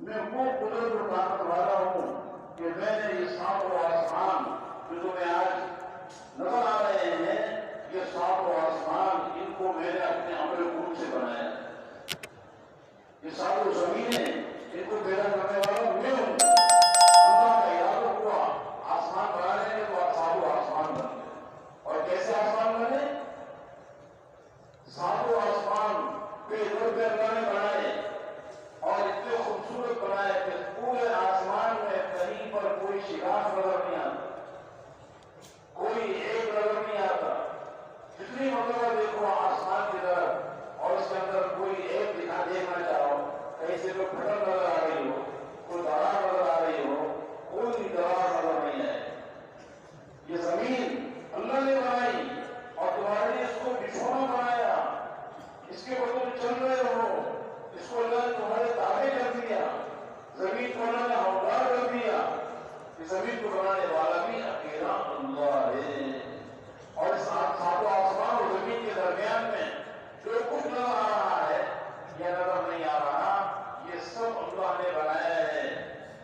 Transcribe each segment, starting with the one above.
میں وہ قدرت و طاقت والا ہوں کہ میں نے یہ سات و آسمان جو تمہیں آج نظر آ رہے ہیں، یہ سات و آسمان ان کو میں نے اپنے عمل قوت سے بنایا. یہ سات و زمینیں ان کو پیدا کرنے والا میں ہوں. اللہ کا ارادہ ہوا آسمان بنانے کے تو سات و آسمان بن گئے. اور کیسے آسمان بنے؟ ساتوں آسمان پہ ادھر اللہ نے بنائے اور اتنے خوبصورت بنائے کہ پورے آسمان میں کہیں پر کوئی شگاف نظر نہیں آتا، کوئی ایک نظر نہیں آتا. جتنی مرتبہ دیکھو آسمان کی طرف اور اس کے اندر کوئی ایک دیکھنا چاہو، کہیں سے کوئی پھٹن نظر آ رہی ہو، کوئی درار نظر آ رہی ہو، کوئی درار نظر نہیں آئے. یہ زمین اللہ نے بنائی اور تمہارے لیے اس کو بچھونا بنایا. اس کے اوپر تم چل رہے ہو، اس کو اللہ نے تمہارے تابع کر دیا. زمین کو اللہ نے ہموار کر دیا. اس زمین کو بنانے والا بھی اکیلا اللہ ہے. اور اس ساتوں آسمان اور زمین کے درمیان میں جو کچھ نظر آ رہا ہے یا نظر نہیں آ رہا، یہ سب اللہ نے بنایا ہے.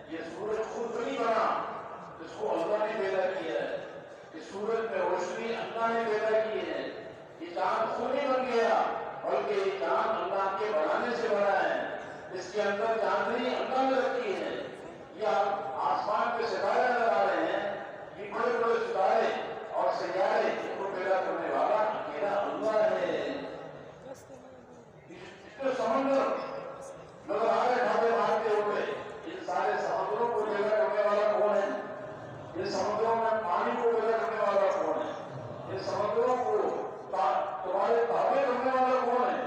یہ سورج خود نہیں بنا، اس کو اللہ نے پیدا کیا ہے. اس سورج میں روشنی اللہ نے پیدا کی ہے. یہ چاند خود نہیں بن گیا بلکہ یہ چاند اللہ کے بنانے سے بنا ہے. اس کے اندر چاندنی اللہ نے رکھی ہے. یا آسمان پہ ستارے نظر آ رہے ہیں، یہ بڑے بڑے ستارے اور سیارے ان کو پیدا کرنے والا اکیلا اللہ ہے. اس سمندر نظر آ رہے ڈھابے مارتے ہوئے، ان سارے سمندروں کو پیدا کرنے والا کون ہے؟ ان سمندروں میں پانی کو پیدا کرنے والا کون ہے؟ ان سمندروں کو تمہارے تابع کرنے والا کون ہے؟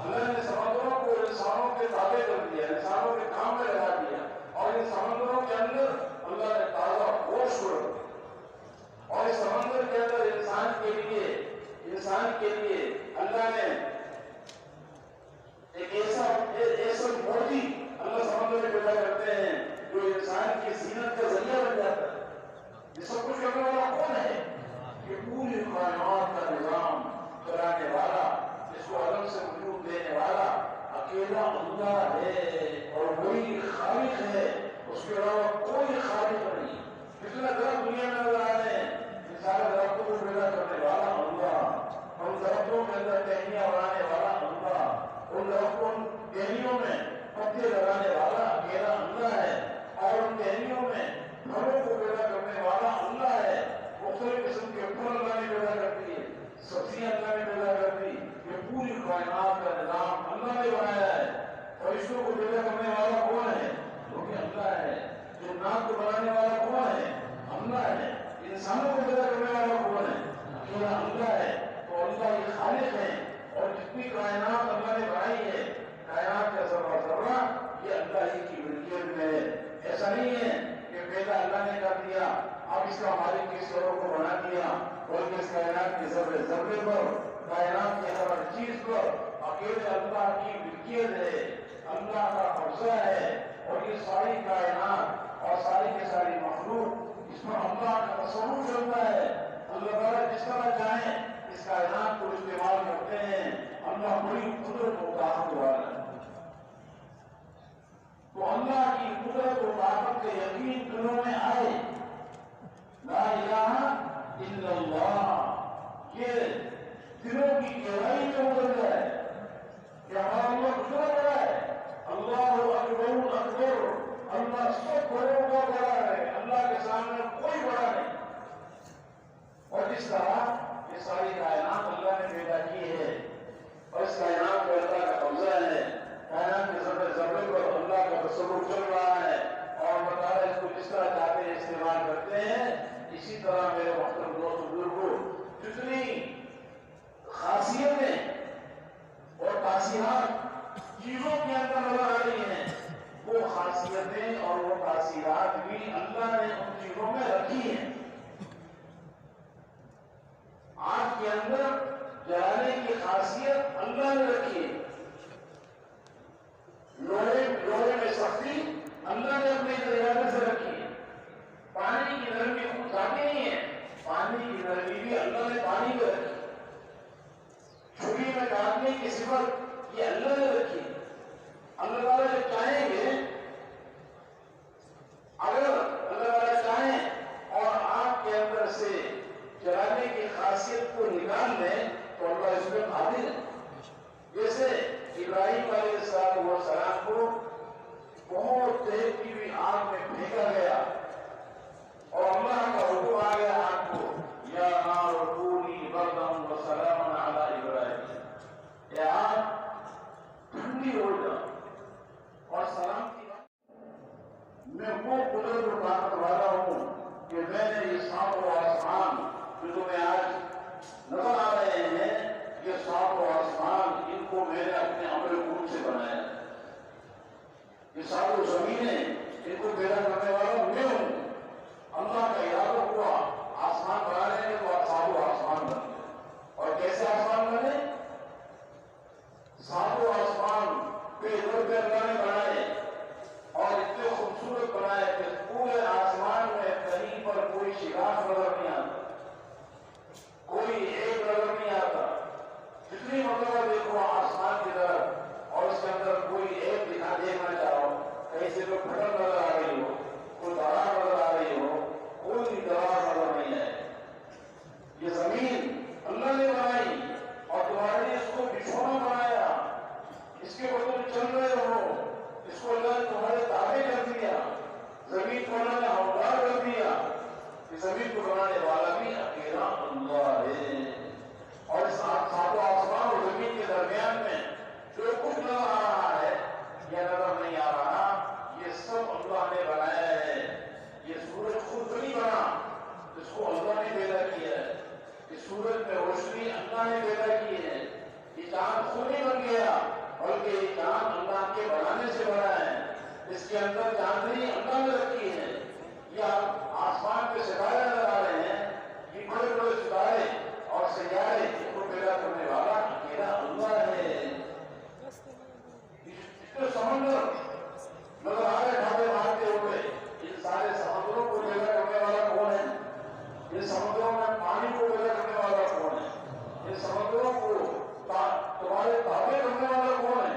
اللہ نے سمندروں کو انسانوں کے تابع کر دیا، انسانوں کے کام میں لگا دیا. اور ان سمندروں کے اندر اللہ نے تازہ گوشت چھوڑ دیا. اور اس سمندر کے اندر انسان کے لیے اللہ نے ایک ایسا موتی اللہ سمندر میں پیدا کرتے ہیں جو انسان کی زینت کا ذریعہ بن جاتا ہے. یہ سب کچھ کرنے والا کون ہے؟ یہ پوری کائنات کا نظام چلانے والا، اس کو عدم سے وجود دینے والا اکیلا اللہ ہے. اور وہی خالق ہے، اس کے علاوہ کوئی خالق نہیں. جتنا درخت دنیا میں نظر آ رہے ہیں، ان سارے درختوں کو پیدا کرنے والا اللہ. ان درختوں کے اندر ٹہنیاں بنانے والا اللہ. ان درختوں ٹہنیوں میں پتے لگانے والا اکیلا اللہ ہے. اور ان ٹہنیوں میں پھلوں کو پیدا کرنے والا اللہ ہے. مختلف قسم کے پھل اللہ نے پیدا کر دیے، سبزیاں اللہ نے پیدا کر دی. یہ پوری کائنات کا نظام اللہ نے بنایا ہے. فرشتوں کو پیدا کرنے والا کون ہے؟ وہ بھی اللہ ہے. جنات کو بنانے والا کون ہے؟ اللہ ہے. انسانوں کو پیدا کرنے والا کون ہے؟ اکیلا اللہ ہے. تو اللہ یہ خالق ہے. اور جتنی کائنات اللہ نے بنائی ہے، کائنات کا ذرہ ذرہ یہ اللہ ہی کی ملکیت میں ہے. ایسا نہیں ہے کہ پیدا اللہ نے کر دیا، اب اس کا مالک کس طرح کو بنا دیا، بلکہ اس کائنات کے ذرے ذرے پر، کائنات کی ہر چیز پر اکیلے اللہ کی ملکیت ہے، اللہ کا قبضہ ہے. اور یہ ساری کائنات اور ساری کی ساری مخلوق، اس میں اللہ کا تصرف چلتا ہے. اللہ تعالیٰ جس طرح چاہیں اس کائنات کو استعمال کرتے ہیں. اللہ بڑی قدرت و طاقت والا ہے. تو اللہ کی قدرت و طاقت کے یقین دلوں میں آئے. لا الہ الا اللہ، یہ دلوں کی گہرائی میں اتر جائے کہ ہمارا اللہ کتنا بڑا ہے. اللہ اکبر اکبر، اللہ سب بڑوں کا بڑا ہے، اللہ کے سامنے کوئی بڑا نہیں. اور جس طرح یہ ساری کائنات اللہ نے پیدا کی ہے اور اس کائنات میں اللہ کا قبضہ ہے، کائنات کے ذرے ذرے پر اللہ کا تصرف چل رہا ہے اور بتا رہے اس کو جس طرح چاہتے ہیں استعمال کرتے ہیں. اسی طرح میرے محترم دوست بزرگوں، جتنی خاصیتیں اور تاثیرات چیزوں کے اندر نظر آ رہی ہیں، وہ خاصیتیں اور وہ تاثیرات بھی اللہ نے ان چیزوں میں رکھی ہیں. آنکھ کے اندر جلانے کی خاصیت اللہ نے رکھی ہے. لوہے میں سختی اللہ نے اپنے ارادے سے رکھی ہے. پانی کی نرمی خود ذاتی نہیں ہے، پانی کی نرمی بھی اللہ نے پانی میں رکھی. چھری میں کاٹنے کی صفت یہ اللہ نے رکھی. اللہ تعالیٰ جب چاہیں گے तुम्हें आज नजर आ रहे हैं, ये सातों आसमान, इनको मैंने अपने अमल गुण से बनाया। ये सातों जमीनें, इनको पैदा करने वाला मैं हूं। अल्लाह का इरादा हुआ आसमान बनाने में, तो सातों आसमान बन गए। और कैसे आसमान बने? सातों आसमान पे अल्लाह ने बनाए और इतने खूबसूरत बनाए कि पूरे आसमान में कहीं पर कोई शिकायत नजर नहीं आता, कोई एक नजर नहीं आता। जितनी मतलब देखो आसमान की तरफ और उसके अंदर कोई एक देखना चाहो, कहीं से कोई फटक नजर आ रही हो, कोई दरार नजर आ रही हो, कोई दरार नजर नहीं है। ये जमीन अल्लाह ने बनाई और तुम्हारे लिए इसको बिछोना बनाया, इसके ऊपर तुम चल रहे हो, इसको अल्लाह ने तुम्हारे ताबे कर दिया। जमीन को अल्लाह ने हवलदार कर दिया। इस जमीन को बनाने वाला भी अकेला अल्लाह है। और इस सातों आसमान और जमीन के दरमियान में जो कुछ नजर आ रहा है या नजर नहीं आ रहा, ये सब अल्लाह ने बनाया है। ये सूरज खुद नहीं बना, इसको अल्लाह ने पैदा किया है। इस सूरज में रोशनी अल्लाह ने पैदा की है। ये चांद खुद नहीं बन गया, बल्कि ये चांद अल्लाह के बनाने से बना है। इसके अंदर चांदनी अल्लाह ने रखी है। या आसमान पे सितारे नजर आ रहे हैं, ये बड़े बड़े सितारे और सियारे, इनको पैदा करने वाला अकेला अल्लाह है। इसके समंदर नजर आ रहे ढाबे मारते हुए, इन सारे समुद्रों को पैदा करने वाला कौन है? इन समुद्रों में पानी को पैदा करने वाला कौन है? इन समुद्रों को तुम्हारे ताबे करने वाला कौन है?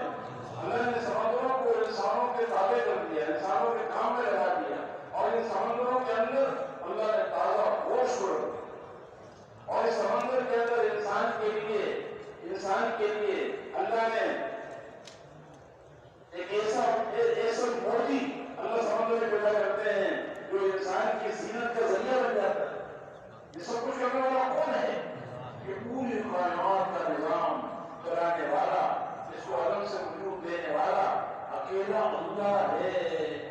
अल्लाह ने समुद्रों को इंसानों के ताबे कर दिया, इंसानों के काम में लगा दिया। और इन समुद्रों के अंदर अल्लाह ने ताजा होश छोड़ दिया। और इस समंदर के अंदर इंसान के लिए अल्लाह ने एक ऐसा मोती अल्लाह समंदर में पैदा करते हैं जो इंसान की जीनत का जरिया बन जाता है। ये सब कुछ करने वाला कौन है? ये पूरी कायनात का निजाम चलाने वाला, इसको अलग से वजूद देने वाला अकेला अल्लाह है।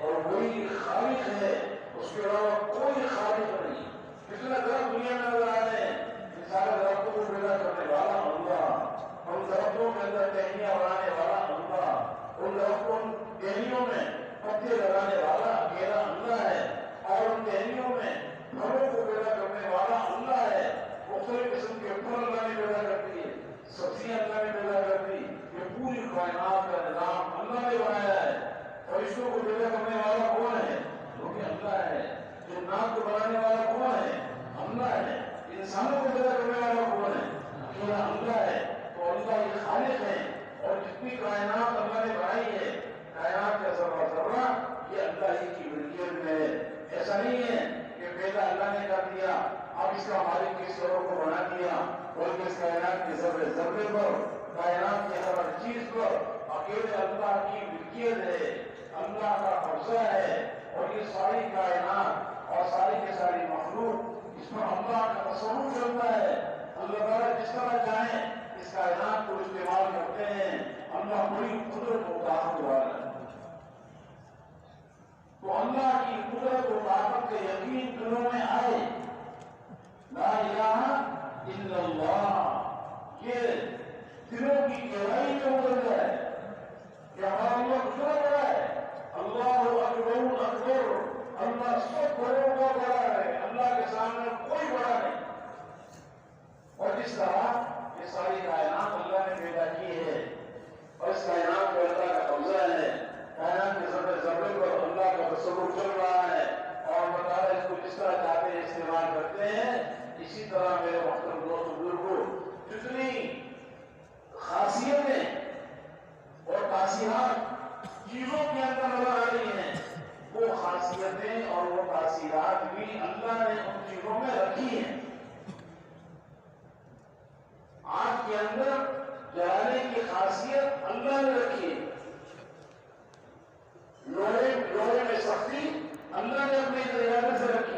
और वही खालिक है, उसके अलावा कोई खालिक नहीं। कितना दरख्त दुनिया में नजर आ रहे हैं, इन सारे दरख्तों को पैदा करने वाला अल्लाह। उन दरख्तों के अंदर टहनियां बनाने वाला अल्लाह। उन दरख्तों टहनियों में पत्ते लगाने वाला अकेला अल्लाह है। और उन टहनियों में फलों को पैदा करने वाला अल्लाह है। मुख्तलिफ किस्म के फल अल्लाह ने पैदा कर दिए, सब्जियां अल्लाह ने पैदा कर दी। ये पूरी कायनात का निजाम अल्लाह ने बनाया है। फरिश्तों को पैदा करने वाला कौन है? वो भी अल्लाह है। जिन्नात को बनाने वाला कौन है? अल्लाह है। इंसानों को पैदा करने वाला कौन है? अकेला अल्लाह है। तो अल्लाह ये खालिक है। और जितनी कायनात अल्लाह ने बनाई है, कायनात का जर्रा जर्रा ये अल्लाह ही की मिल्कियत में है। ऐसा नहीं है कि पैदा अल्लाह ने कर दिया, अब इसका मालिक किसी और को बना दिया, बल्कि इस कायनात के जर्रे जर्रे पर, कायनात की हर चीज पर अकेले अल्लाह की मिल्कियत है, अल्लाह का कब्जा है। और ये सारी कायनात और सारी की सारी मखलूक, इसमें अल्लाह का तसव्वुर चलता है। अल्लाह ताला जिस तरह चाहे इस कायनात को इस्तेमाल करते हैं। अल्लाह बड़ी कुदरत और ताकत वाला है। तो अल्लाह की कुदरत और ताकत के यकीन दिलों में आए, ला इलाहा इल्लल्लाह, ये दिलों की गहराई में उतर जाए कि हमारा अल्लाह कितना बड़ा है। अल्लाह अकबर अकबर, अल्लाह सब बड़ों का बड़ा है, अल्लाह के सामने कोई बड़ा नहीं। और जिस तरह ये सारी कायनात अल्लाह ने पैदा की है और इस कायनात पर अल्लाह का कब्जा है, कायनात के जर्रे जर्रे पर अल्लाह का तसव्वुर चल रहा है और बता रहे इसको जिस तरह चाहते हैं इस्तेमाल करते हैं। इसी तरह मेरे मोहतरम दोस्त बुजुर्गों, जितनी खासियतें और तासीरात चीजों के अंदर नजर आ रही हैं, वो खासियतें और वो तासीरात भी अल्लाह ने उन चीजों में रखी हैं। आग के अंदर जलाने की खासियत अल्लाह ने रखी है। लोहे में सख्ती अल्लाह ने अपने इरादे से रखी